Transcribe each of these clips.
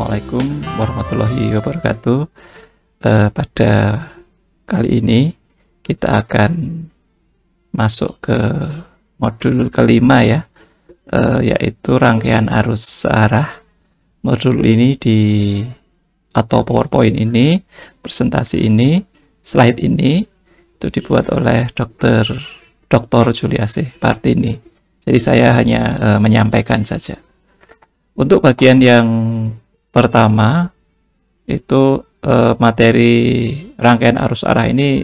Assalamualaikum warahmatullahi wabarakatuh. Pada kali ini kita akan masuk ke modul kelima ya, yaitu rangkaian arus searah. Modul ini atau PowerPoint ini, presentasi ini, slide ini itu dibuat oleh Dr. Juliasih Partini. Jadi saya hanya menyampaikan saja. Untuk bagian yang pertama itu materi rangkaian arus arah ini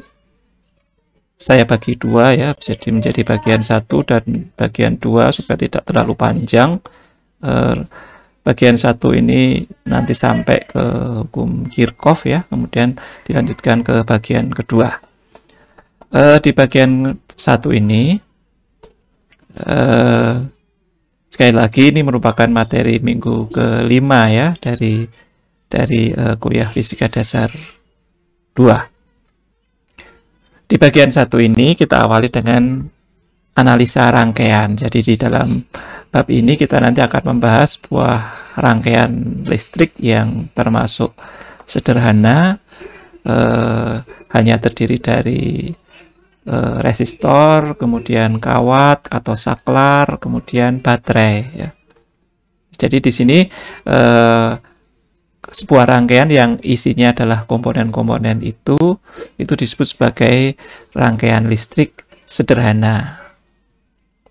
saya bagi dua ya, jadi menjadi bagian 1 dan bagian 2 supaya tidak terlalu panjang. Bagian 1 ini nanti sampai ke hukum Kirchhoff ya, kemudian dilanjutkan ke bagian kedua. Di bagian 1 ini sekali lagi ini merupakan materi minggu ke-5 ya dari kuliah fisika dasar 2. Di bagian 1 ini kita awali dengan analisa rangkaian. Jadi di dalam bab ini kita nanti akan membahas sebuah rangkaian listrik yang termasuk sederhana, hanya terdiri dari resistor, kemudian kawat atau saklar, kemudian baterai ya. Jadi di sini sebuah rangkaian yang isinya adalah komponen-komponen itu disebut sebagai rangkaian listrik sederhana.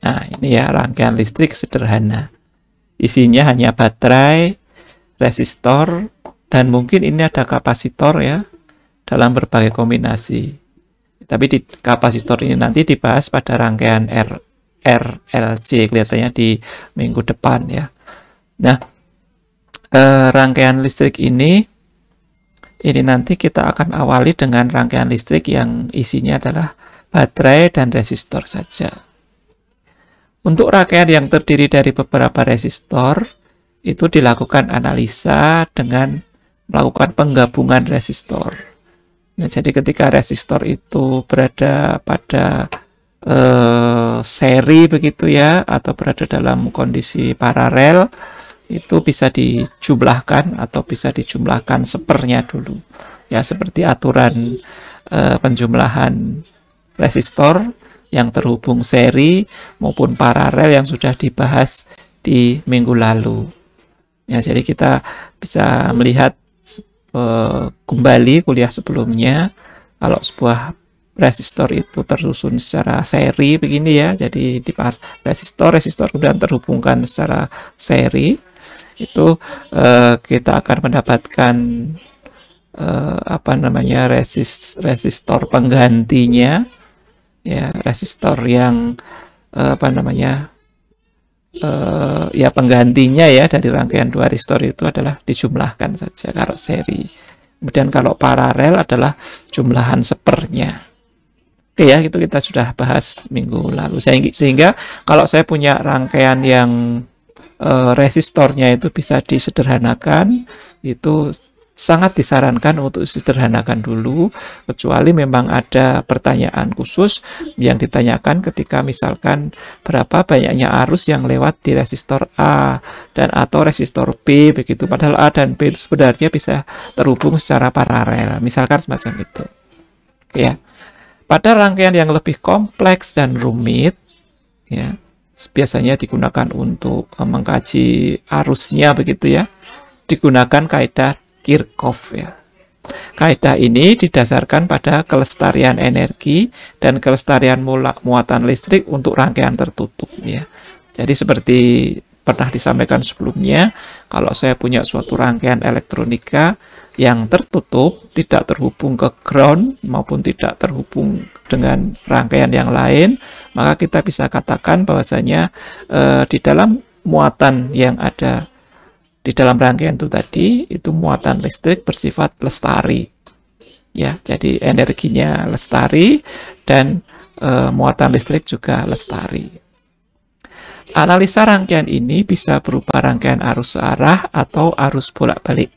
Nah, ini ya rangkaian listrik sederhana. Isinya hanya baterai, resistor, dan mungkin ini ada kapasitor ya dalam berbagai kombinasi. Tapi di kapasitor ini nanti dibahas pada rangkaian RLC kelihatannya di minggu depan ya. Nah, rangkaian listrik ini nanti kita akan awali dengan rangkaian listrik yang isinya adalah baterai dan resistor saja. Untuk rangkaian yang terdiri dari beberapa resistor itu dilakukan analisa dengan melakukan penggabungan resistor. Nah, jadi ketika resistor itu berada pada seri begitu ya, atau berada dalam kondisi paralel, itu bisa dijumlahkan atau bisa dijumlahkan sepernya dulu. Ya, seperti aturan penjumlahan resistor yang terhubung seri maupun paralel yang sudah dibahas di minggu lalu. Ya, jadi kita bisa melihat kembali kuliah sebelumnya, kalau sebuah resistor itu tersusun secara seri begini ya, jadi di resistor kemudian terhubungkan secara seri, itu kita akan mendapatkan resistor penggantinya ya, resistor yang penggantinya ya dari rangkaian dua resistor itu adalah dijumlahkan saja kalau seri. Kemudian kalau paralel adalah jumlahan sepernya. Oke ya, itu kita sudah bahas minggu lalu. Sehingga kalau saya punya rangkaian yang resistornya itu bisa disederhanakan, itu sangat disarankan untuk disederhanakan dulu, kecuali memang ada pertanyaan khusus yang ditanyakan ketika misalkan berapa banyaknya arus yang lewat di resistor A dan atau resistor B begitu, padahal A dan B sebenarnya bisa terhubung secara paralel, misalkan semacam itu ya. Pada rangkaian yang lebih kompleks dan rumit ya, biasanya digunakan untuk mengkaji arusnya begitu ya, digunakan kaidah Kirchhoff ya. Kaidah ini didasarkan pada kelestarian energi dan kelestarian muatan listrik untuk rangkaian tertutup ya. Jadi seperti pernah disampaikan sebelumnya, kalau saya punya suatu rangkaian elektronika yang tertutup, tidak terhubung ke ground maupun tidak terhubung dengan rangkaian yang lain, maka kita bisa katakan bahwasanya di dalam muatan yang ada di dalam rangkaian itu tadi, itu muatan listrik bersifat lestari ya, jadi energinya lestari dan muatan listrik juga lestari. Analisa rangkaian ini bisa berupa rangkaian arus searah atau arus bolak-balik.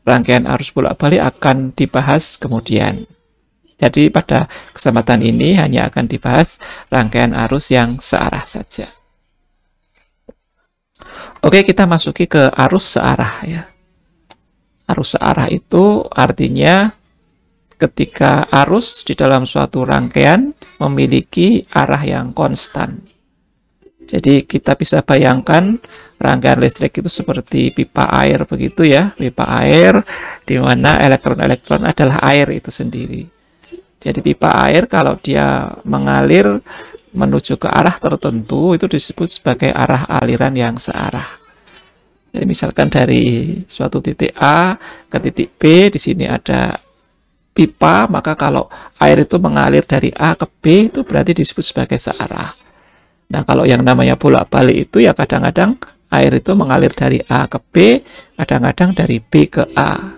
Rangkaian arus bolak-balik akan dibahas kemudian. Jadi pada kesempatan ini hanya akan dibahas rangkaian arus yang searah saja. Oke, kita masuki ke arus searah ya. Arus searah itu artinya ketika arus di dalam suatu rangkaian memiliki arah yang konstan. Jadi kita bisa bayangkan rangkaian listrik itu seperti pipa air begitu ya, pipa air di mana elektron-elektron adalah air itu sendiri. Jadi pipa air kalau dia mengalir menuju ke arah tertentu itu disebut sebagai arah aliran yang searah. Jadi misalkan dari suatu titik A ke titik B, di sini ada pipa, maka kalau air itu mengalir dari A ke B itu berarti disebut sebagai searah. Nah, kalau yang namanya bolak-balik itu ya kadang-kadang air itu mengalir dari A ke B, kadang-kadang dari B ke A.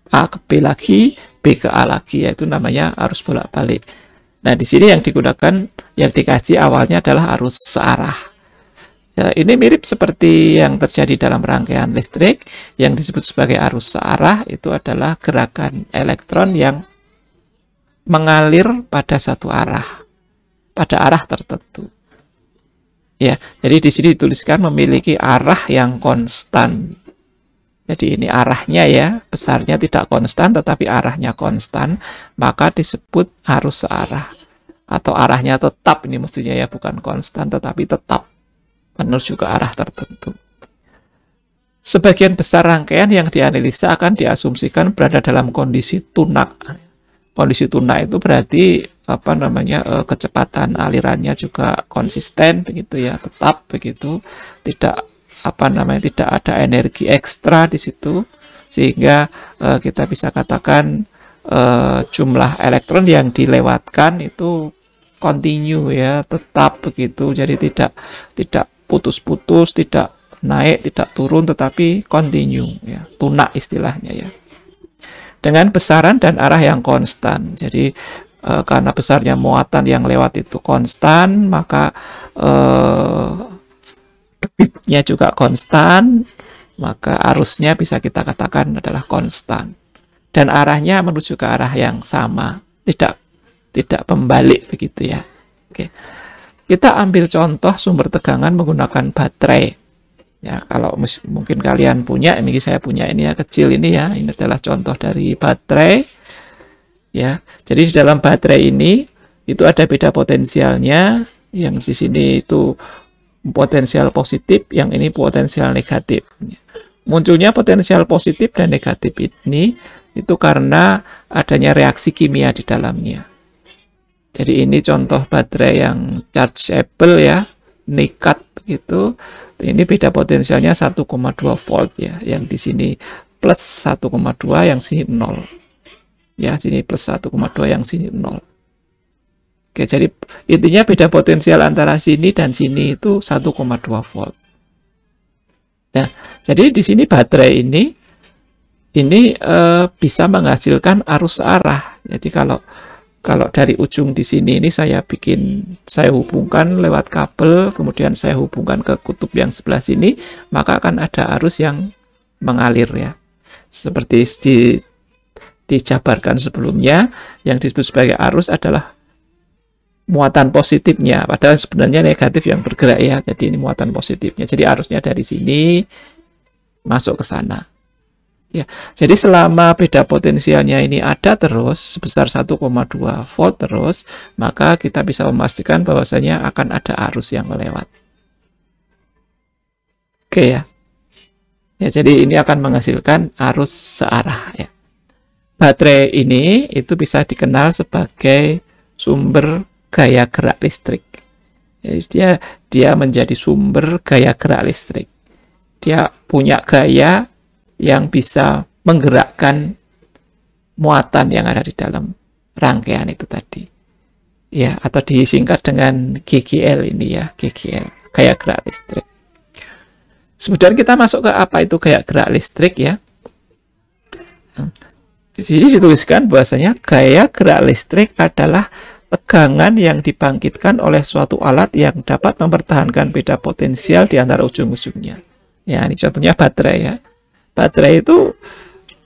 A ke B lagi, B ke A lagi, yaitu namanya arus bolak-balik. Nah, di sini yang digunakan, yang dikaji awalnya adalah arus searah. Ya, ini mirip seperti yang terjadi dalam rangkaian listrik yang disebut sebagai arus searah. Itu adalah gerakan elektron yang mengalir pada satu arah, pada arah tertentu. Ya, jadi di sini dituliskan memiliki arah yang konstan. Jadi ini arahnya ya, besarnya tidak konstan tetapi arahnya konstan, maka disebut arus searah. Atau arahnya tetap, ini mestinya ya, bukan konstan tetapi tetap menuju ke arah tertentu. Sebagian besar rangkaian yang dianalisa akan diasumsikan berada dalam kondisi tunak. Kondisi tunak itu berarti kecepatan alirannya juga konsisten begitu ya, tetap begitu, tidak tidak ada energi ekstra di situ, sehingga kita bisa katakan jumlah elektron yang dilewatkan itu continue ya, tetap begitu. Jadi tidak putus-putus, tidak naik, tidak turun, tetapi continue ya, tunak istilahnya ya. Dengan besaran dan arah yang konstan. Jadi karena besarnya muatan yang lewat itu konstan, maka debitnya juga konstan, maka arusnya bisa kita katakan adalah konstan. Dan arahnya menuju ke arah yang sama, tidak membalik begitu ya. Oke. Kita ambil contoh sumber tegangan menggunakan baterai. Ya, kalau mungkin kalian punya, ini saya punya ini ya, kecil ini ya. Ini adalah contoh dari baterai. Ya, jadi di dalam baterai ini itu ada beda potensialnya. Yang di sini itu potensial positif, yang ini potensial negatif. Munculnya potensial positif dan negatif ini itu karena adanya reaksi kimia di dalamnya. Jadi ini contoh baterai yang chargeable ya, nikat gitu. Ini beda potensialnya 1,2 volt ya. Yang di sini plus 1,2, yang sini 0. Ya, sini plus 1,2, yang sini 0. Oke, jadi intinya beda potensial antara sini dan sini itu 1,2 volt. Nah, jadi di sini baterai ini bisa menghasilkan arus searah. Jadi kalau dari ujung di sini ini saya hubungkan lewat kabel, kemudian saya hubungkan ke kutub yang sebelah sini, maka akan ada arus yang mengalir ya. Seperti dijabarkan sebelumnya, yang disebut sebagai arus adalah muatan positifnya, padahal sebenarnya negatif yang bergerak ya. Jadi ini muatan positifnya. Jadi arusnya dari sini masuk ke sana. Ya, jadi selama beda potensialnya ini ada terus sebesar 1,2 volt terus, maka kita bisa memastikan bahwasanya akan ada arus yang melewat. Oke ya. Ya, jadi ini akan menghasilkan arus searah ya. Baterai ini itu bisa dikenal sebagai sumber gaya gerak listrik. Jadi dia menjadi sumber gaya gerak listrik. Dia punya gaya yang bisa menggerakkan muatan yang ada di dalam rangkaian itu tadi. Ya, atau disingkat dengan GGL ini ya, GGL, gaya gerak listrik. Kemudian kita masuk ke apa itu gaya gerak listrik ya. Di sini dituliskan bahwasanya gaya gerak listrik adalah tegangan yang dibangkitkan oleh suatu alat yang dapat mempertahankan beda potensial di antara ujung-ujungnya. Ya, ini contohnya baterai ya. Baterai itu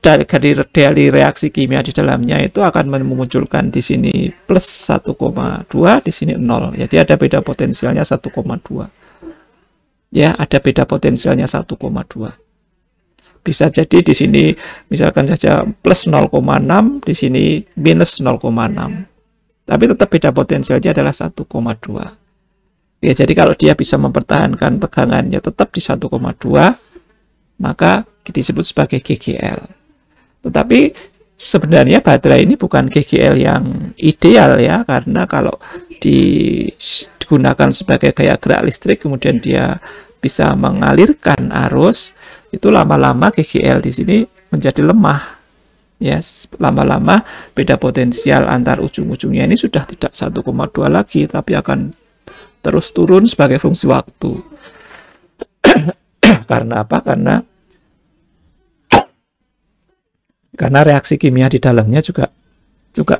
dari reaksi kimia di dalamnya itu akan memunculkan di sini plus 1,2, di sini 0. Jadi ada beda potensialnya 1,2. Ya, ada beda potensialnya 1,2. bisa jadi di sini misalkan saja plus 0,6, di sini minus 0,6. Tapi tetap beda potensialnya adalah 1,2. Ya, jadi kalau dia bisa mempertahankan tegangannya tetap di 1,2, maka disebut sebagai GGL. Tetapi sebenarnya baterai ini bukan GGL yang ideal ya, karena kalau digunakan sebagai gaya gerak listrik kemudian dia bisa mengalirkan arus, itu lama-lama GGL di sini menjadi lemah. Ya, lama-lama beda potensial antar ujung-ujungnya ini sudah tidak 1,2 lagi, tapi akan terus turun sebagai fungsi waktu. Karena apa? Karena reaksi kimia di dalamnya juga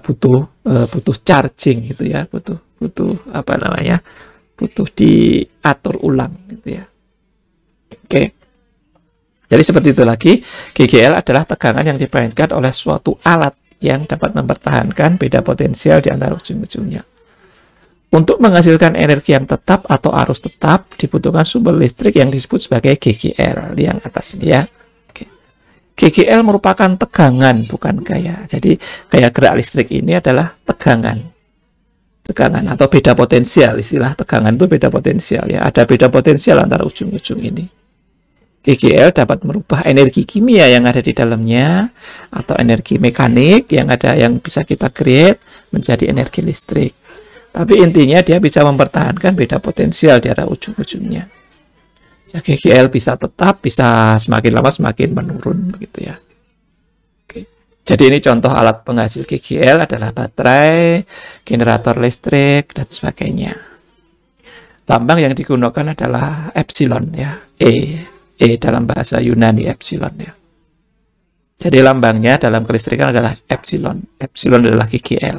butuh charging gitu ya, butuh apa namanya? Butuh diatur ulang gitu ya. Oke. Jadi seperti itu lagi, GGL adalah tegangan yang dimainkan oleh suatu alat yang dapat mempertahankan beda potensial di antara ujung-ujungnya. Untuk menghasilkan energi yang tetap atau arus tetap, dibutuhkan sumber listrik yang disebut sebagai GGL di yang atas ini ya. Oke. GGL merupakan tegangan, bukan gaya. Jadi gaya gerak listrik ini adalah tegangan atau beda potensial. Istilah tegangan itu beda potensial ya. Ada beda potensial antara ujung-ujung ini. GGL dapat merubah energi kimia yang ada di dalamnya atau energi mekanik yang bisa kita create menjadi energi listrik. Tapi intinya dia bisa mempertahankan beda potensial di antara ujung-ujungnya. Ya, GGL bisa tetap, bisa semakin lama semakin menurun begitu ya. Oke. Jadi ini contoh alat penghasil GGL adalah baterai, generator listrik dan sebagainya. Lambang yang digunakan adalah epsilon ya, E dalam bahasa Yunani epsilon ya. Jadi lambangnya dalam kelistrikan adalah epsilon. Epsilon adalah GGL.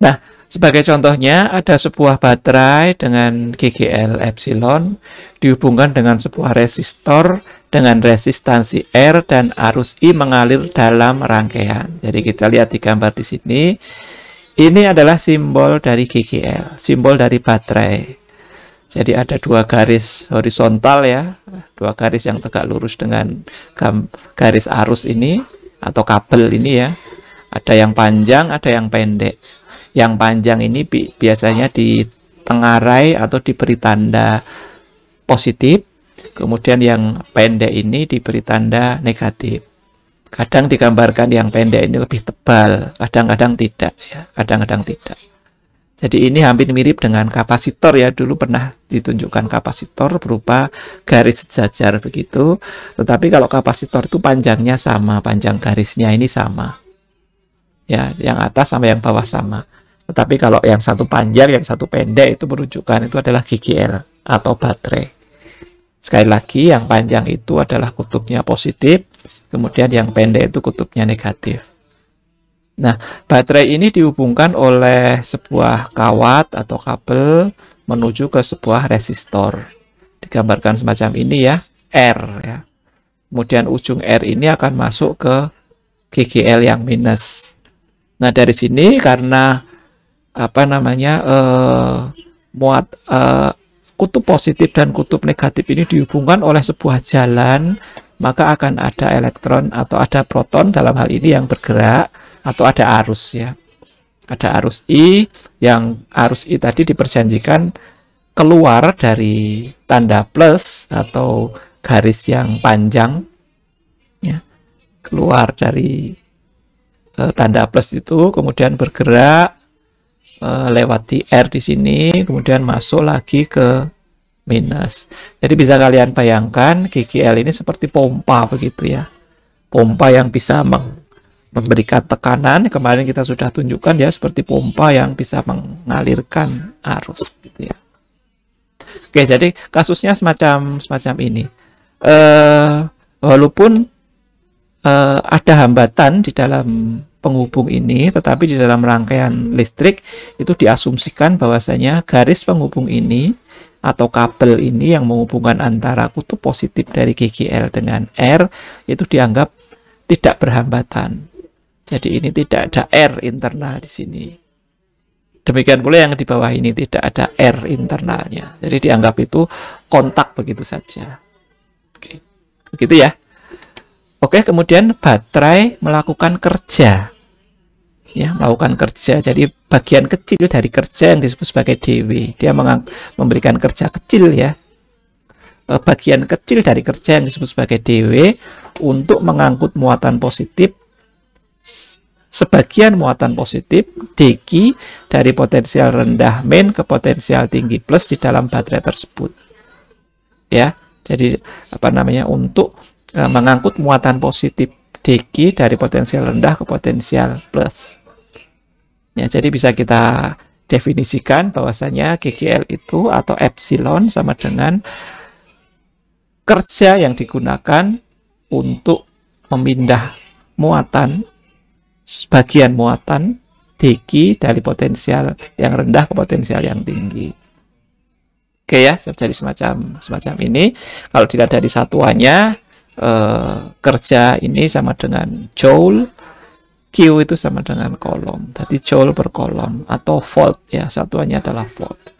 Nah, sebagai contohnya ada sebuah baterai dengan GGL epsilon dihubungkan dengan sebuah resistor dengan resistansi R dan arus I mengalir dalam rangkaian. Jadi kita lihat di gambar di sini. Ini adalah simbol dari GGL, simbol dari baterai. Jadi ada dua garis horizontal ya, dua garis yang tegak lurus dengan garis arus ini atau kabel ini ya. Ada yang panjang, ada yang pendek. Yang panjang ini biasanya ditengarai atau diberi tanda positif, kemudian yang pendek ini diberi tanda negatif. Kadang digambarkan yang pendek ini lebih tebal, kadang-kadang tidak ya, kadang-kadang tidak. Jadi ini hampir mirip dengan kapasitor ya, dulu pernah ditunjukkan kapasitor berupa garis sejajar begitu, tetapi kalau kapasitor itu panjangnya sama, panjang garisnya ini sama. Ya, yang atas sama yang bawah sama. Tetapi kalau yang satu panjang, yang satu pendek itu menunjukkan itu adalah GGL atau baterai. Sekali lagi, yang panjang itu adalah kutubnya positif, kemudian yang pendek itu kutubnya negatif. Nah, baterai ini dihubungkan oleh sebuah kawat atau kabel menuju ke sebuah resistor. Digambarkan semacam ini ya, R ya. Kemudian ujung R ini akan masuk ke GGL yang minus. Nah, dari sini karena kutub positif dan kutub negatif ini dihubungkan oleh sebuah jalan, maka akan ada elektron atau ada proton dalam hal ini yang bergerak atau ada arus ya. Ada arus I, yang arus I tadi diperjanjikan keluar dari tanda plus atau garis yang panjang ya. Keluar dari tanda plus itu kemudian bergerak lewati R di sini, kemudian masuk lagi ke minus. Jadi bisa kalian bayangkan GGL ini seperti pompa begitu ya. Pompa yang bisa memberikan tekanan. Kemarin kita sudah tunjukkan ya, seperti pompa yang bisa mengalirkan arus gitu ya. Oke, jadi kasusnya semacam ini. Walaupun ada hambatan di dalam penghubung ini, tetapi di dalam rangkaian listrik itu diasumsikan bahwasanya garis penghubung ini atau kabel ini yang menghubungkan antara kutub positif dari GGL dengan R itu dianggap tidak berhambatan. Jadi ini tidak ada R internal di sini. Demikian pula yang di bawah ini tidak ada R internalnya. Jadi dianggap itu kontak begitu saja. Oke. Begitu ya. Oke, kemudian baterai melakukan kerja. Ya, melakukan kerja. Jadi bagian kecil dari kerja yang disebut sebagai dW. Dia memberikan kerja kecil ya. Bagian kecil dari kerja yang disebut sebagai dW untuk mengangkut muatan positif, sebagian muatan positif dq dari potensial rendah min ke potensial tinggi plus di dalam baterai tersebut. Ya, jadi untuk mengangkut muatan positif dq dari potensial rendah ke potensial plus. Ya, jadi bisa kita definisikan bahwasanya GGL itu atau epsilon sama dengan kerja yang digunakan untuk memindah muatan, sebagian muatan dq dari potensial yang rendah ke potensial yang tinggi. Oke ya, jadi semacam ini. Kalau dilihat dari satuannya, kerja ini sama dengan joule, Q itu sama dengan kolom. Tadi joule per kolom atau volt ya, satuannya adalah volt.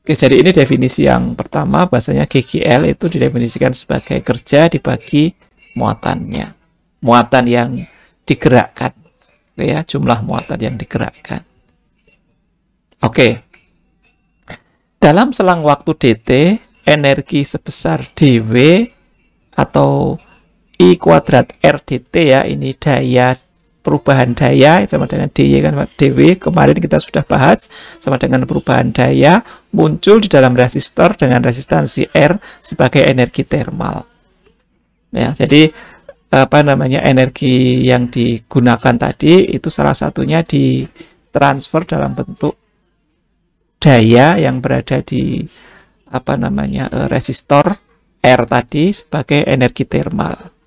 Oke, jadi ini definisi yang pertama, bahasanya GGL itu didefinisikan sebagai kerja dibagi muatannya. Muatan yang digerakkan. Oke ya, jumlah muatan yang digerakkan. Oke. Dalam selang waktu dt, energi sebesar dW atau I kuadrat R dt ya, ini daya, perubahan daya sama dengan dy kan, dw kemarin kita sudah bahas, sama dengan perubahan daya muncul di dalam resistor dengan resistansi R sebagai energi termal. Ya, jadi energi yang digunakan tadi itu salah satunya ditransfer dalam bentuk daya yang berada di resistor R tadi sebagai energi termal.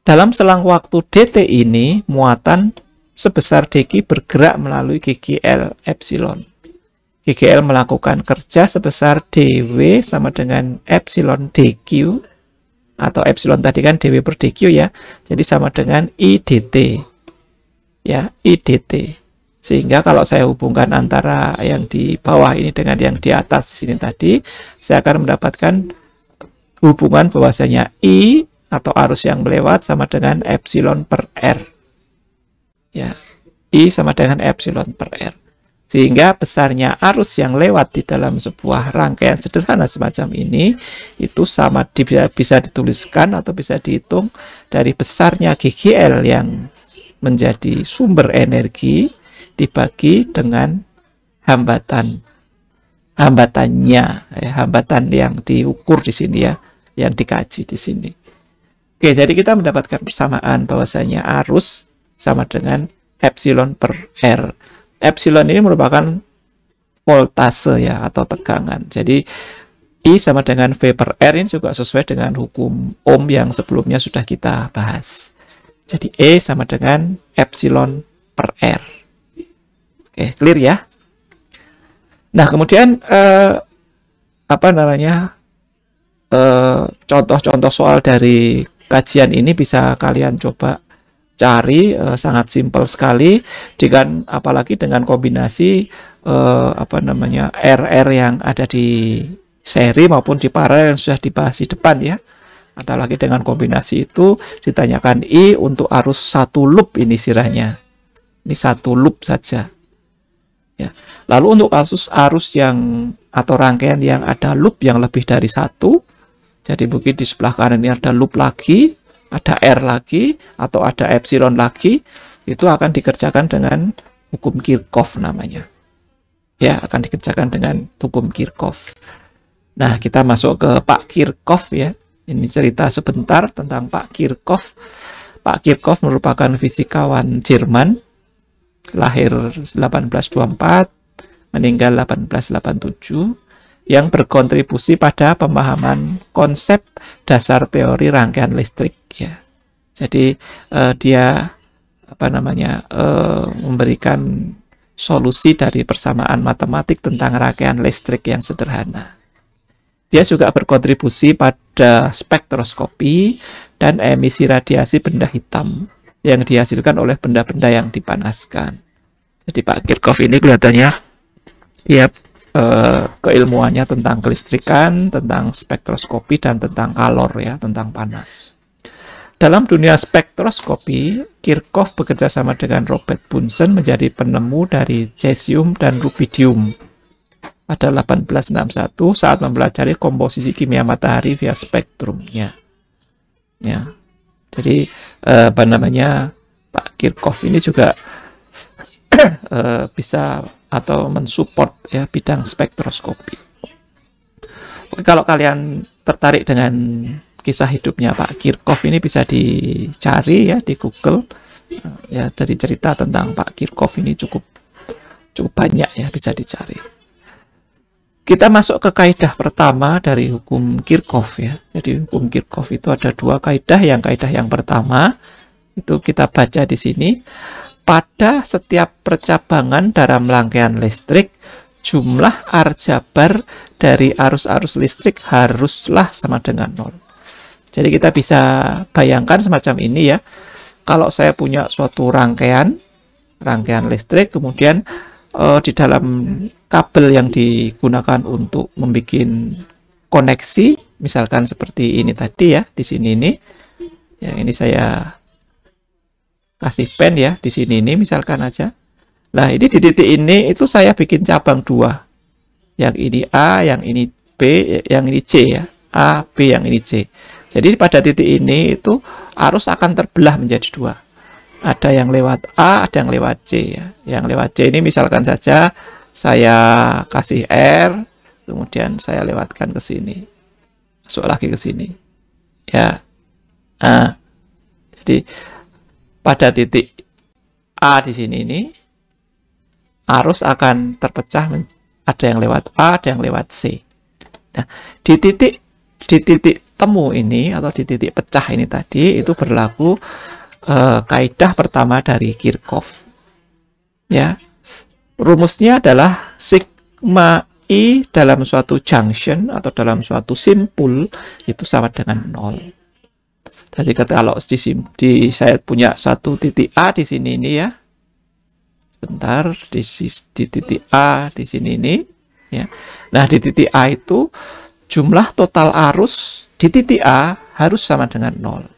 Dalam selang waktu dt ini, muatan sebesar dq bergerak melalui GGL epsilon. GGL melakukan kerja sebesar dW sama dengan epsilon dq, atau epsilon tadi kan dW per dq ya, jadi sama dengan I dt. Ya, I dt. Sehingga kalau saya hubungkan antara yang di bawah ini dengan yang di atas di sini tadi, saya akan mendapatkan hubungan bahwasanya I atau arus yang melewat sama dengan epsilon per R. Ya, I sama dengan epsilon per R. Sehingga besarnya arus yang lewat di dalam sebuah rangkaian sederhana semacam ini, itu sama bisa dituliskan atau bisa dihitung dari besarnya GGL yang menjadi sumber energi dibagi dengan hambatan. Hambatan yang diukur di sini ya, yang dikaji di sini. Oke, jadi kita mendapatkan persamaan bahwasanya arus sama dengan epsilon per R. Epsilon ini merupakan voltase ya, atau tegangan. Jadi I sama dengan V per R ini juga sesuai dengan hukum Ohm yang sebelumnya sudah kita bahas. Jadi E sama dengan epsilon per R. Oke, clear ya? Nah, kemudian contoh-contoh soal dari kajian ini bisa kalian coba cari, sangat simpel sekali, dengan apalagi dengan kombinasi RR yang ada di seri maupun di paralel yang sudah dibahas di depan ya. Ada lagi dengan kombinasi itu ditanyakan I untuk arus satu loop ini sirahnya. Ini satu loop saja. Ya. Lalu untuk kasus arus yang atau rangkaian yang ada loop yang lebih dari satu, jadi mungkin di sebelah kanan ini ada loop lagi, ada R lagi, atau ada epsilon lagi, itu akan dikerjakan dengan hukum Kirchhoff namanya. Ya, akan dikerjakan dengan hukum Kirchhoff. Nah, kita masuk ke Pak Kirchhoff ya. Ini cerita sebentar tentang Pak Kirchhoff. Pak Kirchhoff merupakan fisikawan Jerman, lahir 1824, meninggal 1887, yang berkontribusi pada pemahaman konsep dasar teori rangkaian listrik ya. Jadi dia memberikan solusi dari persamaan matematik tentang rangkaian listrik yang sederhana. Dia juga berkontribusi pada spektroskopi dan emisi radiasi benda hitam yang dihasilkan oleh benda-benda yang dipanaskan. Jadi Pak Kirchhoff ini kelihatannya dia keilmuannya tentang kelistrikan, tentang spektroskopi, dan tentang kalor ya, tentang panas. Dalam dunia spektroskopi, Kirchhoff bekerja sama dengan Robert Bunsen menjadi penemu dari cesium dan rubidium pada 1861 saat mempelajari komposisi kimia matahari via spektrumnya. Ya, jadi apa namanya, Pak Kirchhoff ini juga bisa atau mensupport ya bidang spektroskopi. Oke, kalau kalian tertarik dengan kisah hidupnya Pak Kirchhoff ini bisa dicari ya di Google ya, dari cerita tentang Pak Kirchhoff ini cukup banyak ya, bisa dicari. Kita masuk ke kaidah pertama dari hukum Kirchhoff ya. Jadi hukum Kirchhoff itu ada dua kaidah. Yang kaidah yang pertama itu kita baca di sini. Pada setiap percabangan dalam rangkaian listrik, jumlah aljabar dari arus-arus listrik haruslah sama dengan 0. Jadi kita bisa bayangkan semacam ini ya. Kalau saya punya suatu rangkaian listrik, kemudian di dalam kabel yang digunakan untuk membuat koneksi, misalkan seperti ini tadi ya, di sini ini. Ya, ini saya kasih pen ya, di sini ini misalkan aja. Nah, ini di titik ini itu saya bikin cabang 2. Yang ini A, yang ini B, yang ini C ya. A, B, yang ini C. Jadi pada titik ini itu arus akan terbelah menjadi 2. Ada yang lewat A, ada yang lewat C ya. Yang lewat C ini misalkan saja saya kasih R, kemudian saya lewatkan ke sini. Masuk lagi ke sini. Ya. Nah, jadi pada titik A di sini ini arus akan terpecah, ada yang lewat A, ada yang lewat C. Nah, di titik temu ini atau di titik pecah ini tadi itu berlaku kaidah pertama dari Kirchhoff. Ya. Rumusnya adalah sigma I dalam suatu junction atau dalam suatu simpul itu sama dengan 0. Jadi kalau saya punya satu titik A di sini ini ya. Sebentar, di titik A di sini ini ya. Nah, di titik A itu jumlah total arus di titik A harus sama dengan 0.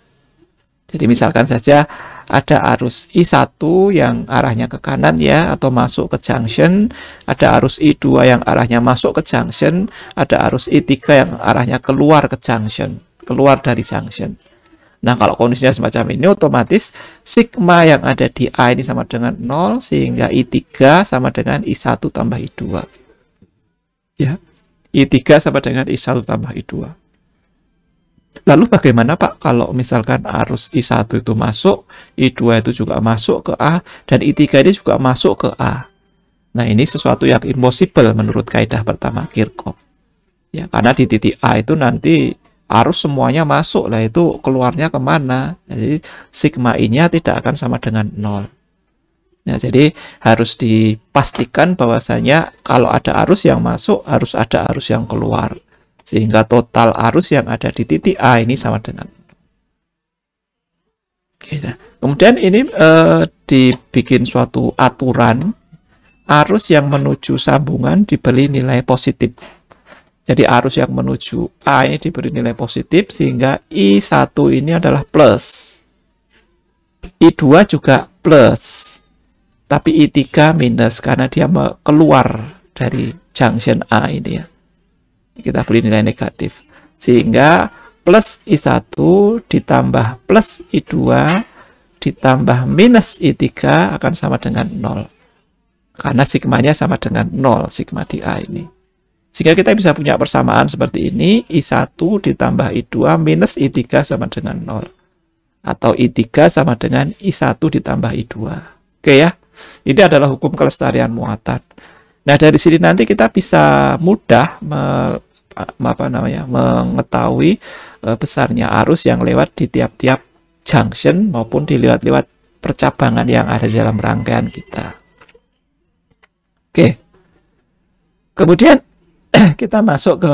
Jadi misalkan saja ada arus I1 yang arahnya ke kanan ya, atau masuk ke junction, ada arus I2 yang arahnya masuk ke junction, ada arus I3 yang arahnya keluar ke junction, keluar dari junction. Nah, kalau kondisinya semacam ini, otomatis sigma yang ada di A ini sama dengan 0, sehingga I3 sama dengan I1 tambah I2. Ya, I3 sama dengan I1 tambah I2. Lalu bagaimana Pak kalau misalkan arus I1 itu masuk, I2 itu juga masuk ke A, dan I3 ini juga masuk ke A. Nah, ini sesuatu yang impossible menurut kaidah pertama Kirchhoff. Ya, karena di titik A itu nanti arus semuanya masuk, lah itu keluarnya kemana? Jadi sigma I-nya tidak akan sama dengan 0. Nah, jadi harus dipastikan bahwasanya kalau ada arus yang masuk, harus ada arus yang keluar. Sehingga total arus yang ada di titik A ini sama dengan 0. Oke, nah. Kemudian ini dibikin suatu aturan, arus yang menuju sambungan diberi nilai positif. Jadi arus yang menuju A ini diberi nilai positif, sehingga I1 ini adalah plus. I2 juga plus. Tapi I3 minus karena dia keluar dari junction A ini ya. Kita beri nilai negatif. Sehingga plus I1 ditambah plus I2 ditambah minus I3 akan sama dengan 0. Karena sigmanya sama dengan 0, sigma di A ini. Sehingga kita bisa punya persamaan seperti ini, I1 ditambah I2 minus I3 sama dengan 0. Atau I3 sama dengan I1 ditambah I2. Oke ya, ini adalah hukum kelestarian muatan. Nah, dari sini nanti kita bisa mudah mengetahui besarnya arus yang lewat di tiap-tiap junction maupun di lewat percabangan yang ada di dalam rangkaian kita. Oke. Kemudian kita masuk ke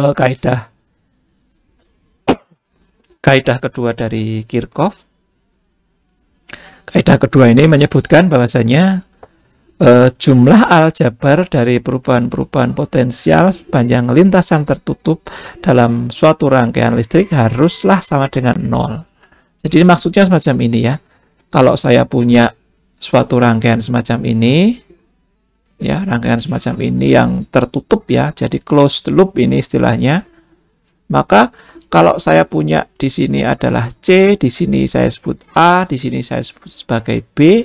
kaidah kedua dari Kirchhoff. Kaidah kedua ini menyebutkan bahwasanya jumlah aljabar dari perubahan-perubahan potensial sepanjang lintasan tertutup dalam suatu rangkaian listrik haruslah sama dengan 0. Jadi maksudnya semacam ini ya. Kalau saya punya suatu rangkaian semacam ini, ya, rangkaian semacam ini yang tertutup ya, jadi closed loop ini istilahnya. Maka kalau saya punya di sini adalah C, di sini saya sebut A, di sini saya sebut sebagai B,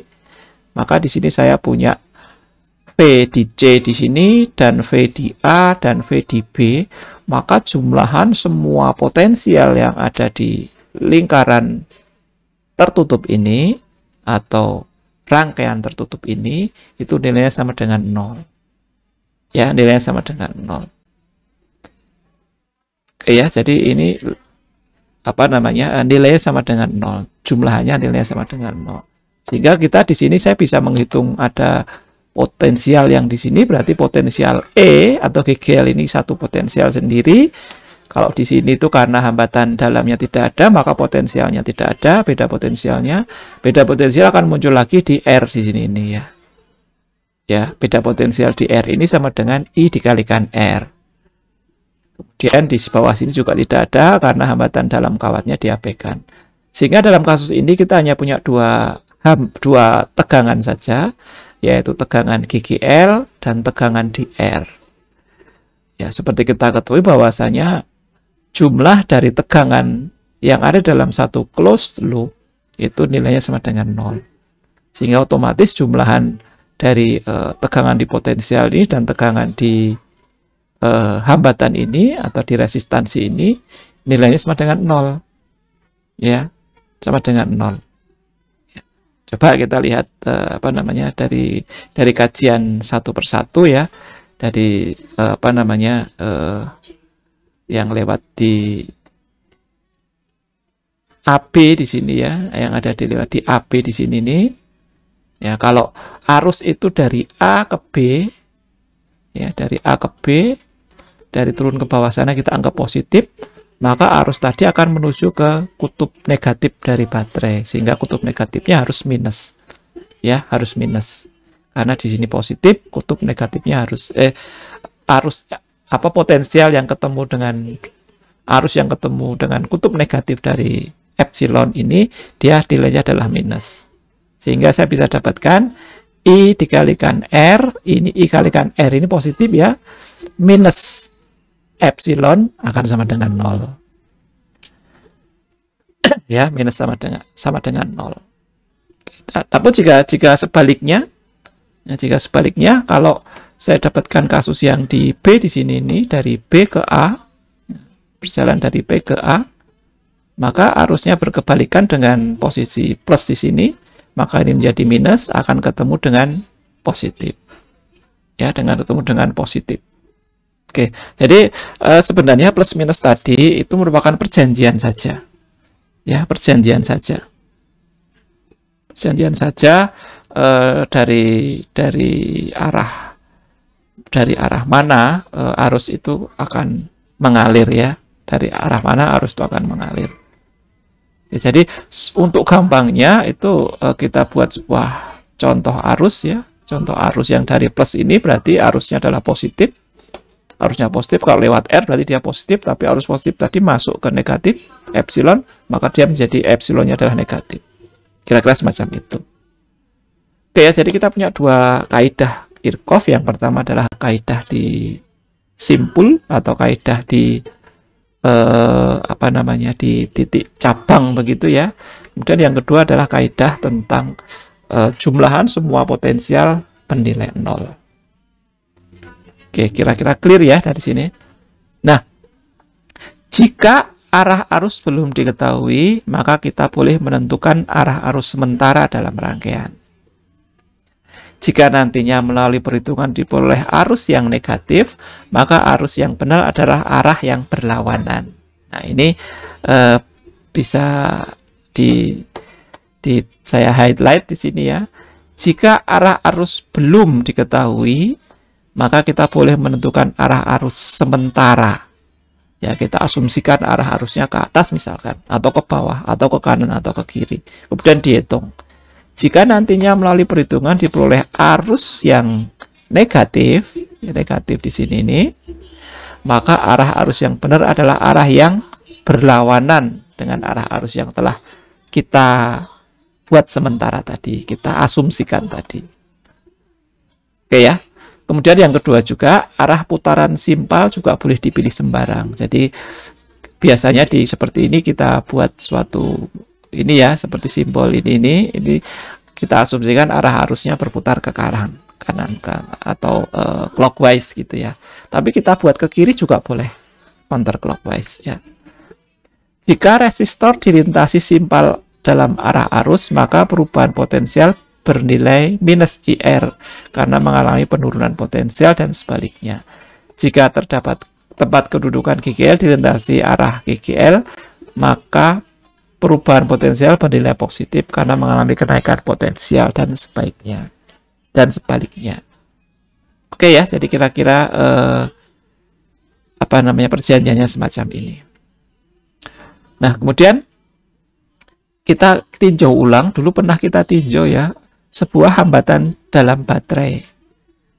maka di sini saya punya V di C di sini, dan V di A, dan V di B. Maka jumlahan semua potensial yang ada di lingkaran tertutup ini, atau rangkaian tertutup ini, itu nilainya sama dengan 0. Ya, nilainya sama dengan 0. Oke ya, jadi ini nilainya sama dengan 0. Jumlahnya nilainya sama dengan 0. Sehingga kita di sini saya bisa menghitung ada potensial yang di sini, berarti potensial E atau GGL ini satu potensial sendiri. Kalau di sini itu karena hambatan dalamnya tidak ada, maka potensialnya tidak ada, beda potensialnya. Beda potensial akan muncul lagi di R di sini ini ya. Ya, beda potensial di R ini sama dengan I dikalikan R. Kemudian di bawah sini juga tidak ada karena hambatan dalam kawatnya diabaikan. Sehingga dalam kasus ini kita hanya punya dua tegangan saja, yaitu tegangan GGL dan tegangan di R. Ya, seperti kita ketahui bahwasanya jumlah dari tegangan yang ada dalam satu closed loop itu nilainya sama dengan 0. Sehingga otomatis jumlahan dari tegangan di potensial ini dan tegangan di hambatan ini atau di resistansi ini nilainya sama dengan 0. Ya, sama dengan 0. Coba kita lihat dari kajian satu persatu ya, dari yang lewat di AB di sini ya, yang ada lewat di AB di sini nih. Ya, kalau arus itu dari A ke B, ya dari A ke B, dari turun ke bawah sana kita anggap positif, maka arus tadi akan menuju ke kutub negatif dari baterai, sehingga kutub negatifnya harus minus. Ya, harus minus. Karena di sini positif, kutub negatifnya harus potensial yang ketemu dengan arus yang ketemu dengan kutub negatif dari epsilon ini, dia nilainya adalah minus. Sehingga saya bisa dapatkan I dikalikan R, ini I kalikan R ini positif ya, minus epsilon akan sama dengan 0. Ya, minus sama dengan 0. Tapi jika sebaliknya, ya, kalau saya dapatkan kasus yang di B di sini ini, dari B ke A, berjalan dari B ke A, maka arusnya berkebalikan dengan posisi plus di sini, maka ini menjadi minus, akan ketemu dengan positif. Ya, ketemu dengan positif. Oke, jadi sebenarnya plus minus tadi itu merupakan perjanjian saja. Ya, perjanjian saja. Perjanjian saja dari arah mana arus itu akan mengalir ya. Dari arah mana arus itu akan mengalir. Ya, jadi untuk gampangnya itu kita buat sebuah contoh arus ya. Contoh arus yang dari plus ini berarti arusnya adalah positif. Arusnya positif, kalau lewat R berarti dia positif, tapi arus positif tadi masuk ke negatif, epsilon, maka dia menjadi epsilonnya adalah negatif. Kira-kira semacam itu. Oke ya, jadi kita punya dua kaidah Kirchhoff. Yang pertama adalah kaidah di simpul atau kaidah di di titik cabang begitu ya. Kemudian yang kedua adalah kaidah tentang jumlahan semua potensial bernilai 0. Oke, kira-kira clear ya dari sini. Nah, jika arah arus belum diketahui, maka kita boleh menentukan arah arus sementara dalam rangkaian. Jika nantinya melalui perhitungan diperoleh arus yang negatif, maka arus yang benar adalah arah yang berlawanan. Nah, ini bisa saya highlight di sini ya. Jika arah arus belum diketahui, maka kita boleh menentukan arah arus sementara. Ya, kita asumsikan arah arusnya ke atas misalkan, atau ke bawah, atau ke kanan, atau ke kiri. Kemudian dihitung. Jika nantinya melalui perhitungan diperoleh arus yang negatif, ya negatif di sini ini, maka arah arus yang benar adalah arah yang berlawanan dengan arah arus yang telah kita buat sementara tadi, kita asumsikan tadi. Oke ya. Kemudian yang kedua juga, arah putaran simpal juga boleh dipilih sembarang. Jadi biasanya di seperti ini kita buat suatu ini ya, seperti simbol ini kita asumsikan arah arusnya berputar ke kanan atau clockwise gitu ya. Tapi kita buat ke kiri juga boleh, counter clockwise ya. Jika resistor dilintasi simpal dalam arah arus, maka perubahan potensial bernilai minus IR karena mengalami penurunan potensial dan sebaliknya. Jika terdapat tempat kedudukan GGL dilintasi arah GGL, maka perubahan potensial bernilai positif karena mengalami kenaikan potensial dan sebaliknya. Oke ya, jadi kira-kira perjanjiannya semacam ini. Nah, kemudian kita tinjau ulang, dulu pernah kita tinjau ya, sebuah hambatan dalam baterai.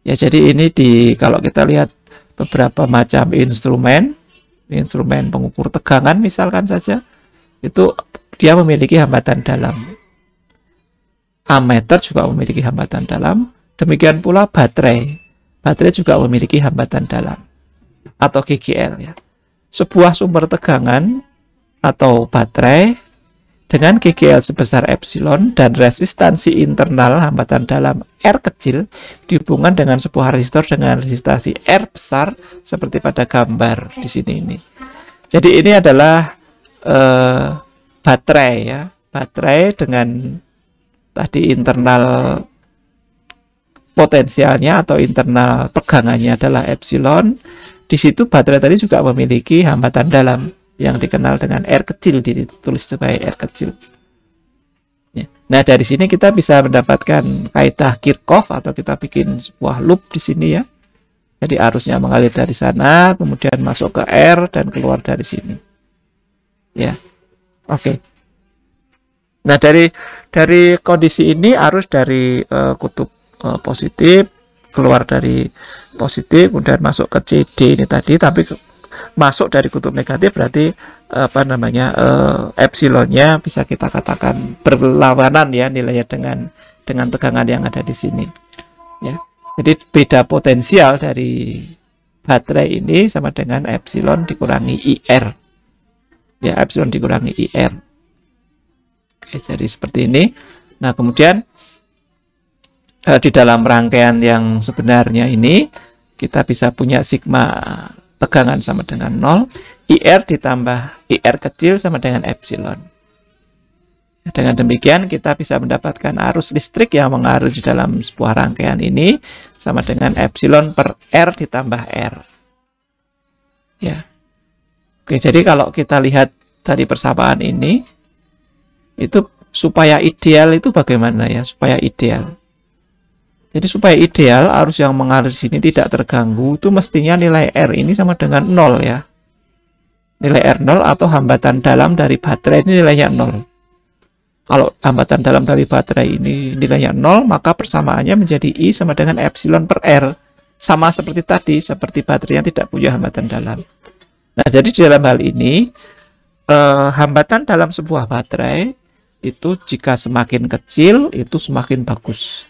Ya, jadi ini kalau kita lihat beberapa macam instrumen pengukur tegangan misalkan saja, itu dia memiliki hambatan dalam. Ammeter juga memiliki hambatan dalam, demikian pula baterai juga memiliki hambatan dalam atau GGL ya. Sebuah sumber tegangan atau baterai dengan GGL sebesar epsilon dan resistansi internal hambatan dalam R kecil dihubungkan dengan sebuah resistor dengan resistansi R besar seperti pada gambar di sini ini. Jadi ini adalah baterai ya, baterai dengan tadi internal potensialnya atau internal tegangannya adalah epsilon. Di situ baterai tadi juga memiliki hambatan dalam yang dikenal dengan R kecil, ditulis sebagai R kecil. Ya. Nah, dari sini kita bisa mendapatkan kaidah Kirchhoff atau kita bikin sebuah loop di sini ya. Jadi arusnya mengalir dari sana, kemudian masuk ke R dan keluar dari sini. Ya, oke. Nah, dari kondisi ini arus dari kutub positif keluar dari positif, kemudian masuk ke CD ini tadi, tapi masuk dari kutub negatif berarti epsilonnya bisa kita katakan berlawanan ya nilainya dengan tegangan yang ada di sini ya. Jadi beda potensial dari baterai ini sama dengan epsilon dikurangi IR ya, epsilon dikurangi IR. Oke, jadi seperti ini. Nah, kemudian di dalam rangkaian yang sebenarnya ini kita bisa punya sigma tegangan sama dengan 0, IR ditambah IR kecil sama dengan epsilon. Dengan demikian kita bisa mendapatkan arus listrik yang mengalir di dalam sebuah rangkaian ini sama dengan epsilon per R ditambah R. Ya. Oke, jadi kalau kita lihat dari persamaan ini, itu supaya ideal itu bagaimana ya? Supaya ideal. Jadi supaya ideal arus yang mengalir di sini tidak terganggu, itu mestinya nilai R ini sama dengan 0 ya. Nilai R 0 atau hambatan dalam dari baterai ini nilainya 0. Kalau hambatan dalam dari baterai ini nilainya 0, maka persamaannya menjadi I sama dengan epsilon per R. Sama seperti tadi, seperti baterai yang tidak punya hambatan dalam. Nah, jadi di dalam hal ini, hambatan dalam sebuah baterai itu jika semakin kecil, itu semakin bagus.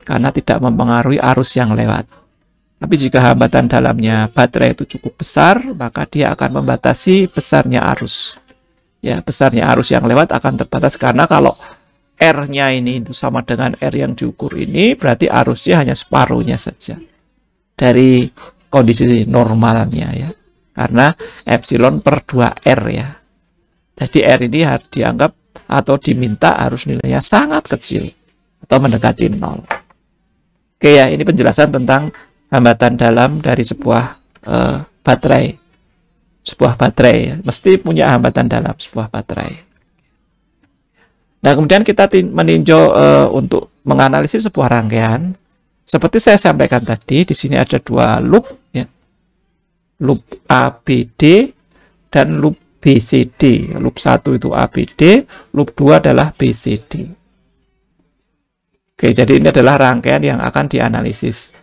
Karena tidak mempengaruhi arus yang lewat. Tapi jika hambatan dalamnya baterai itu cukup besar, maka dia akan membatasi besarnya arus. Ya, besarnya arus yang lewat akan terbatas karena kalau R-nya ini itu sama dengan R yang diukur ini, berarti arusnya hanya separuhnya saja dari kondisi normalnya ya. Karena epsilon per 2R ya. Jadi R ini harus dianggap atau diminta harus nilainya sangat kecil atau mendekati 0. Oke ya, ini penjelasan tentang hambatan dalam dari sebuah baterai. Sebuah baterai ya, mesti punya hambatan dalam sebuah baterai. Nah, kemudian kita meninjau untuk menganalisis sebuah rangkaian. Seperti saya sampaikan tadi, di sini ada dua loop ya. Loop ABD dan loop BCD. Loop 1 itu ABD, loop 2 adalah BCD. Oke, jadi ini adalah rangkaian yang akan dianalisis.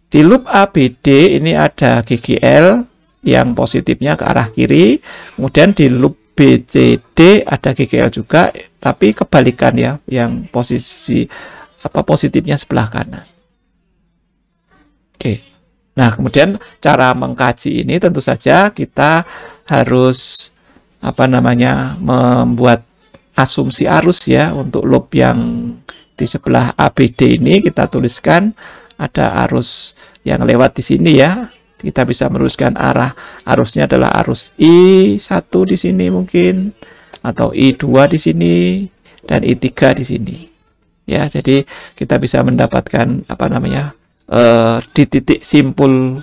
Di loop ABD ini ada GGL yang positifnya ke arah kiri, kemudian di loop BCD ada GGL juga, tapi kebalikan ya, yang posisi positifnya sebelah kanan. Oke. Nah, kemudian cara mengkaji ini tentu saja kita harus membuat asumsi arus ya. Untuk loop yang di sebelah ABD ini kita tuliskan ada arus yang lewat di sini ya. Kita bisa merumuskan arusnya adalah arus I1 di sini mungkin, atau I2 di sini, dan I3 di sini. Ya, jadi kita bisa mendapatkan di titik simpul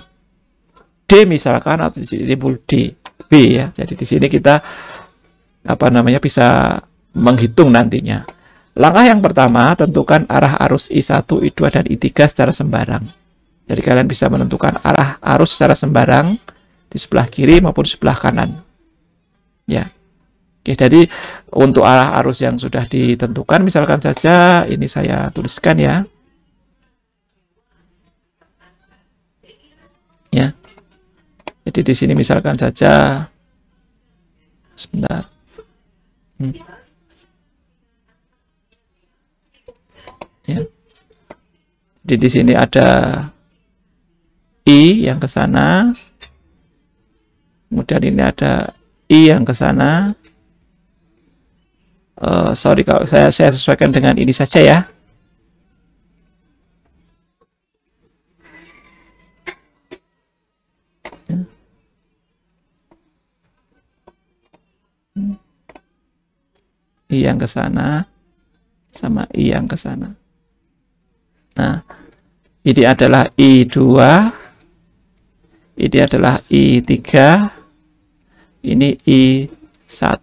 D misalkan, atau di titik simpul D, B ya. Jadi di sini kita bisa menghitung nantinya. Langkah yang pertama, tentukan arah arus I1, I2, dan I3 secara sembarang. Jadi kalian bisa menentukan arah arus secara sembarang di sebelah kiri maupun sebelah kanan. Ya. Oke, jadi untuk arah arus yang sudah ditentukan, misalkan saja ini saya tuliskan ya. Ya. Jadi di sini misalkan saja sebentar. Ya. Jadi di sini ada I yang ke sana. Kemudian ini ada I yang ke sana. Sorry kalau saya sesuaikan dengan ini saja ya. I yang ke sana sama I yang ke sana. Nah, ini adalah I2, ini adalah I3, ini I1.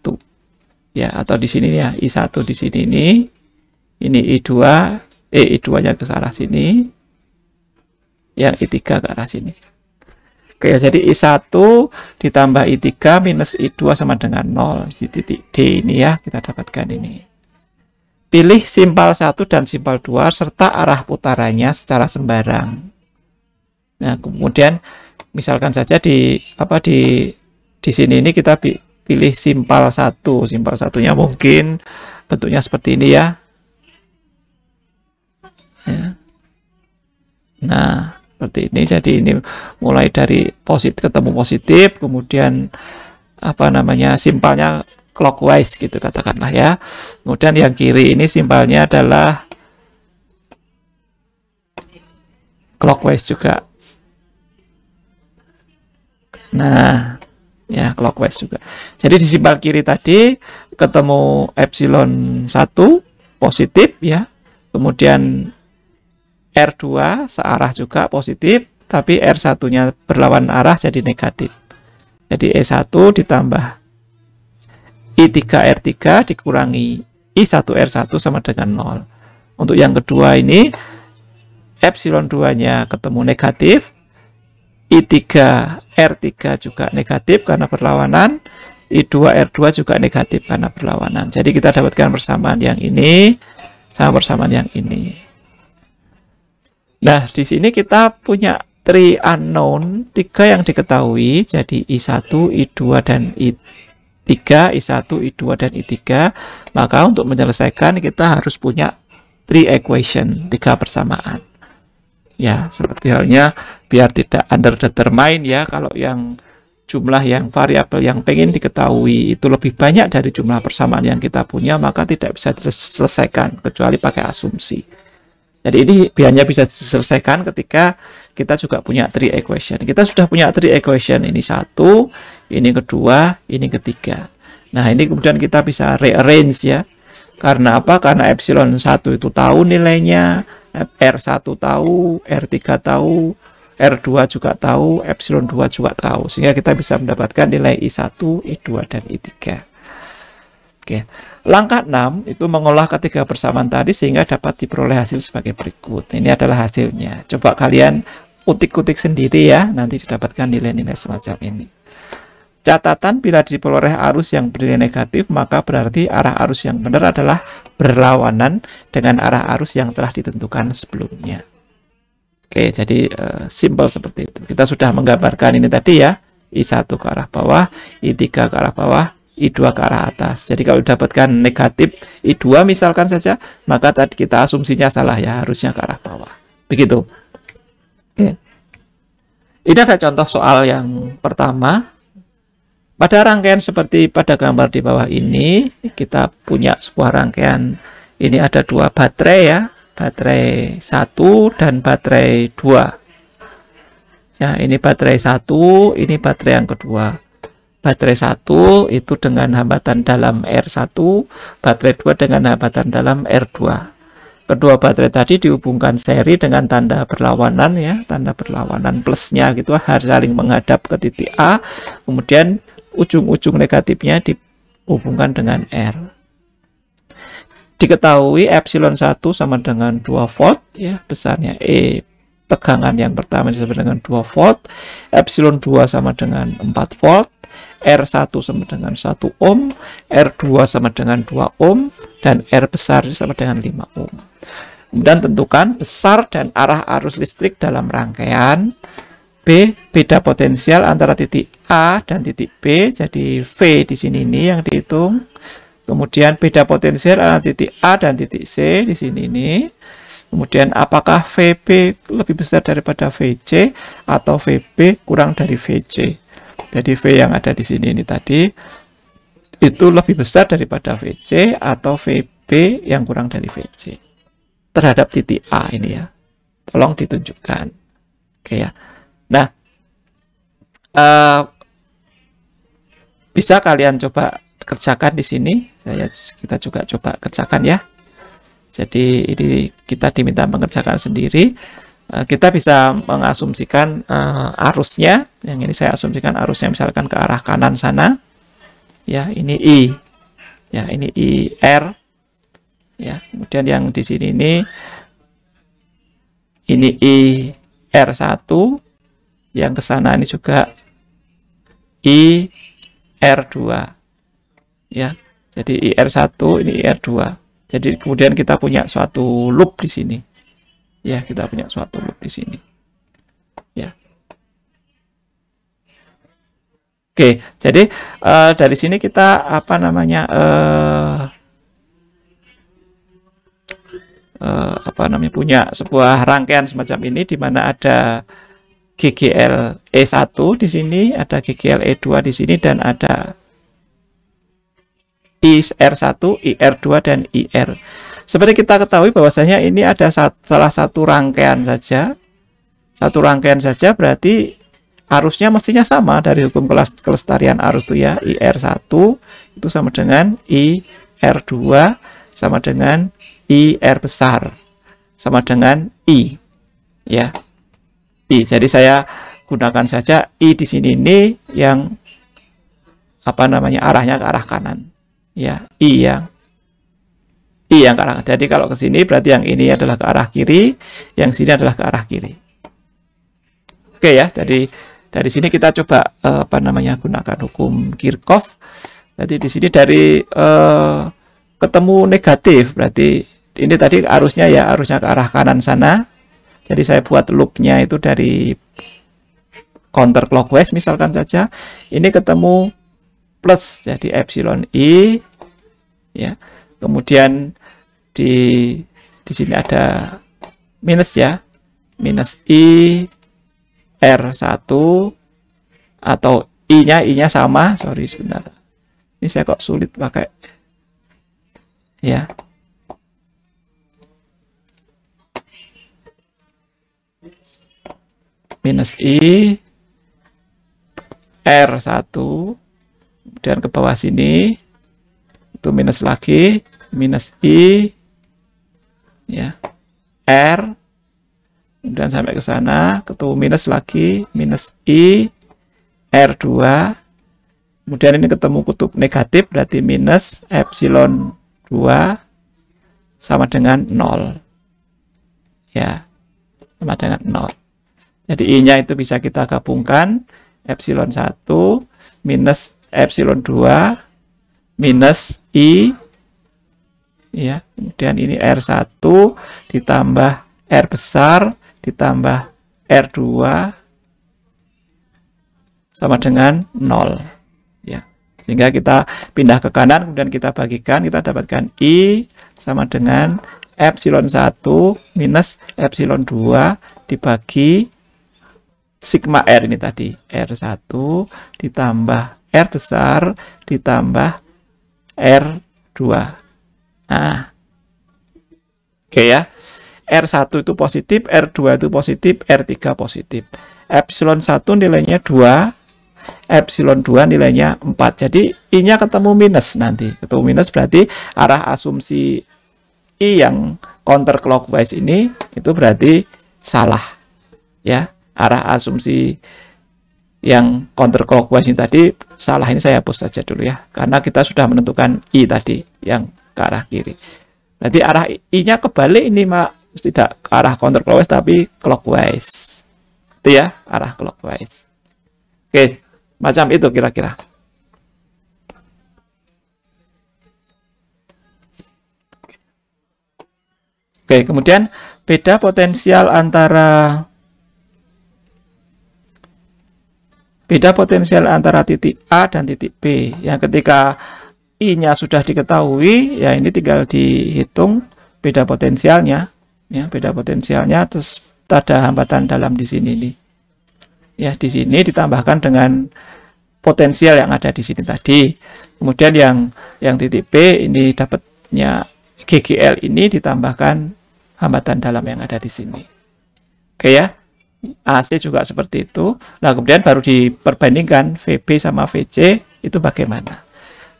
Ya, atau di sini ya, I1 di sini ini I2, I2-nya ke arah sini, yang I3 ke arah sini. Oke, jadi I1 ditambah I3 minus I2 sama dengan 0. Di titik D ini ya, kita dapatkan ini. Pilih simpal 1 dan simpal 2 serta arah putarannya secara sembarang. Nah, kemudian misalkan saja di sini ini kita pilih simpal 1. Simpal satunya mungkin bentuknya seperti ini ya. Nah, seperti ini. Jadi ini mulai dari ketemu positif, kemudian simpalnya clockwise gitu katakanlah ya. Kemudian yang kiri ini simpalnya adalah clockwise juga. Nah, ya clockwise juga. Jadi di simpal kiri tadi ketemu epsilon 1 positif ya. Kemudian R2 searah juga positif, tapi R1-nya berlawan arah jadi negatif. Jadi E1 ditambah I3R3 dikurangi I1R1 sama dengan 0. Untuk yang kedua ini epsilon 2-nya ketemu negatif, I3R3 juga negatif karena berlawanan, I2R2 juga negatif karena berlawanan. Jadi kita dapatkan persamaan yang ini sama persamaan yang ini. Nah, di sini kita punya 3 unknown, 3 yang diketahui, jadi I1, I2, dan I3, I1, I2, dan I3. Maka untuk menyelesaikan kita harus punya 3 equation, 3 persamaan. Ya, seperti halnya biar tidak underdetermine ya, kalau yang jumlah yang variabel yang pengen diketahui itu lebih banyak dari jumlah persamaan yang kita punya, maka tidak bisa diselesaikan kecuali pakai asumsi. Jadi ini hanya bisa diselesaikan ketika kita juga punya 3 equation. Kita sudah punya 3 equation, ini 1, ini kedua, ini ketiga. Nah, ini kemudian kita bisa rearrange ya. Karena apa? Karena epsilon 1 itu tahu nilainya, R1 tahu, R3 tahu, R2 juga tahu, epsilon 2 juga tahu. Sehingga kita bisa mendapatkan nilai I1, I2, dan I3. Oke. Langkah 6 itu mengolah ketiga persamaan tadi sehingga dapat diperoleh hasil sebagai berikut. Ini adalah hasilnya. Coba kalian utik-utik sendiri ya, nanti didapatkan nilai-nilai semacam ini. Catatan bila diperoleh arus yang bernilai negatif, maka berarti arah arus yang benar adalah berlawanan dengan arah arus yang telah ditentukan sebelumnya. Oke, jadi simpel seperti itu. Kita sudah menggambarkan ini tadi ya, I1 ke arah bawah, I3 ke arah bawah, I2 ke arah atas. Jadi kalau didapatkan negatif I2 misalkan saja, maka tadi kita asumsinya salah ya, harusnya ke arah bawah. Begitu. Oke. Ini ada contoh soal yang pertama. Pada rangkaian seperti pada gambar di bawah ini, kita punya sebuah rangkaian. Ini ada dua baterai ya, baterai 1 dan baterai 2. Ya, ini baterai 1, ini baterai yang kedua. Baterai 1 itu dengan hambatan dalam R1, baterai 2 dengan hambatan dalam R2. Kedua baterai tadi dihubungkan seri dengan tanda berlawanan ya, tanda berlawanan plusnya gitu, harus saling menghadap ke titik A, kemudian ujung-ujung negatifnya dihubungkan dengan R. Diketahui epsilon 1 sama dengan 2 volt ya, besarnya E tegangan yang pertama disebut dengan 2 volt, epsilon 2 sama dengan 4 volt, R1 sama dengan 1 ohm, R2 sama dengan 2 ohm, dan R besar sama dengan 5 ohm. Kemudian tentukan besar dan arah arus listrik dalam rangkaian. B, beda potensial antara titik A dan titik B, jadi V di sini ini yang dihitung. Kemudian beda potensial antara titik A dan titik C di sini ini. Kemudian apakah VB lebih besar daripada VC atau VB kurang dari VC. Jadi V yang ada di sini ini tadi itu lebih besar daripada VC atau VB yang kurang dari VC terhadap titik A ini ya. Tolong ditunjukkan. Oke ya. Nah, bisa kalian coba kerjakan di sini. Kita juga coba kerjakan ya. Jadi ini kita diminta mengerjakan sendiri. Kita bisa mengasumsikan arusnya. Yang ini saya asumsikan arusnya misalkan ke arah kanan sana. Ya, ini I. Ya, ini IR. Ya, kemudian yang di sini ini IR1. Yang ke sana ini juga IR2. Ya. Jadi IR1 ini IR2. Jadi kemudian kita punya suatu loop di sini. Ya, kita punya suatu loop di sini. Ya. Oke, jadi dari sini kita apa namanya punya sebuah rangkaian semacam ini di mana ada GGL E1 di sini, ada GGL E2 di sini, dan ada IR1, IR2, dan IR. Seperti kita ketahui bahwasanya ini ada salah satu rangkaian saja. Satu rangkaian saja berarti arusnya mestinya sama dari hukum kelestarian arus itu ya. IR1 itu sama dengan IR2 sama dengan IR besar sama dengan I. Ya. I. Jadi saya gunakan saja I di sini ini yang apa namanya arahnya ke arah kanan. Ya, I yang ke arah. Jadi kalau ke sini berarti yang ini adalah ke arah kiri, yang sini adalah ke arah kiri. Oke ya, jadi dari sini kita coba gunakan hukum Kirchhoff. Jadi di sini dari ketemu negatif, berarti ini tadi arusnya ya, arusnya ke arah kanan sana. Jadi saya buat loopnya itu dari counterclockwise misalkan saja. Ini ketemu plus, jadi epsilon I ya. Kemudian di sini ada minus ya, minus I R1 atau I-nya sama, sorry sebentar. Ini saya kok sulit pakai ya. Minus I R1, kemudian ke bawah sini itu minus lagi, minus I ya R, kemudian sampai ke sana ketemu minus lagi, minus I R2, kemudian ini ketemu kutub negatif berarti minus epsilon 2 sama dengan 0 ya, sama dengan 0. Jadi I-nya itu bisa kita gabungkan, epsilon 1 minus epsilon 2 minus I, ya. Kemudian ini R1 ditambah R besar ditambah R2 sama dengan 0, ya. Sehingga kita pindah ke kanan, kemudian kita bagikan, kita dapatkan I sama dengan epsilon 1 minus epsilon 2 dibagi sigma R ini tadi, R1 ditambah R besar ditambah R2. Nah, oke ya. R1 itu positif, R2 itu positif, R3 positif. Epsilon 1 nilainya 2, epsilon 2 nilainya 4. Jadi I-nya ketemu minus nanti. Ketemu minus berarti arah asumsi I yang counterclockwise ini itu berarti salah. Ya, arah asumsi yang counterclockwise ini tadi salah. Ini saya hapus saja dulu ya, karena kita sudah menentukan I tadi yang ke arah kiri. Berarti arah I-nya kebalik ini, tidak ke arah counterclockwise tapi clockwise. Itu ya, arah clockwise. Oke, macam itu kira-kira. Oke, kemudian beda potensial antara titik A dan titik B. Yang ketika I-nya sudah diketahui, ya ini tinggal dihitung beda potensialnya, ya, beda potensialnya, terus ada hambatan dalam di sini nih. Ya, di sini ditambahkan dengan potensial yang ada di sini tadi. Kemudian yang titik B ini dapatnya GGL ini ditambahkan hambatan dalam yang ada di sini. Oke ya. AC juga seperti itu. Nah, kemudian baru diperbandingkan VB sama VC itu bagaimana.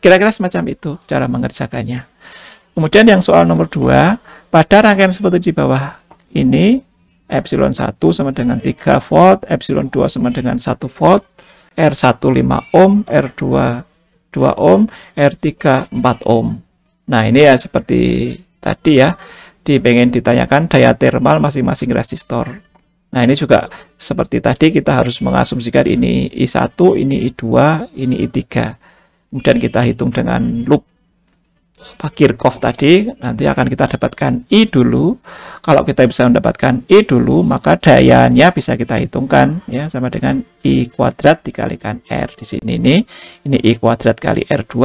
Kira-kira semacam itu cara mengerjakannya. Kemudian yang soal nomor 2, pada rangkaian seperti di bawah ini, epsilon 1 sama dengan 3 volt, epsilon 2 sama dengan 1 volt, R1 5 ohm, R2 2 ohm, R3 4 ohm. Nah, ini ya seperti tadi ya, pengen ditanyakan daya thermal masing-masing resistor. Nah, ini juga seperti tadi kita harus mengasumsikan ini I1, ini I2, ini I3. Kemudian kita hitung dengan loop Kirchhoff tadi, nanti akan kita dapatkan I dulu. Kalau kita bisa mendapatkan I dulu, maka dayanya bisa kita hitungkan ya, sama dengan I kuadrat dikalikan R. Di sini ini I kuadrat kali R2,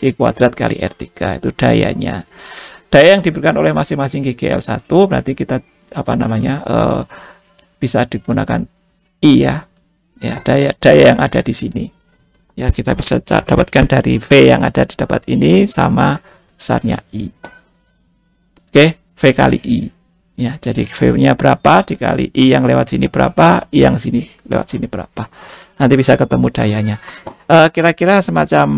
I kuadrat kali R3, itu dayanya. Daya yang diberikan oleh masing-masing GGL1 berarti kita bisa digunakan I ya. Ya, daya yang ada di sini. Ya, kita bisa dapatkan dari V yang ada di dapat ini sama besarnya I. Oke, V kali I. Ya, jadi V-nya berapa dikali I yang lewat sini berapa, I yang sini lewat sini berapa. Nanti bisa ketemu dayanya. Kira-kira semacam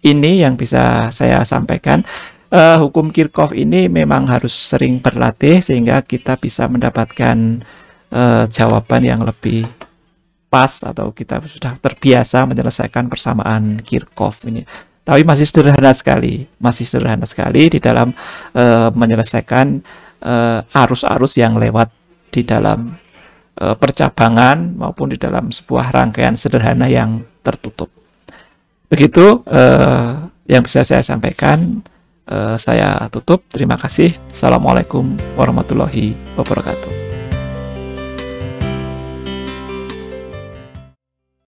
ini yang bisa saya sampaikan. Hukum Kirchhoff ini memang harus sering berlatih sehingga kita bisa mendapatkan jawaban yang lebih pas, atau kita sudah terbiasa menyelesaikan persamaan Kirchhoff ini. Tapi masih sederhana sekali di dalam menyelesaikan arus-arus yang lewat di dalam percabangan maupun di dalam sebuah rangkaian sederhana yang tertutup. Begitu yang bisa saya sampaikan. Saya tutup. Terima kasih. Assalamualaikum warahmatullahi wabarakatuh.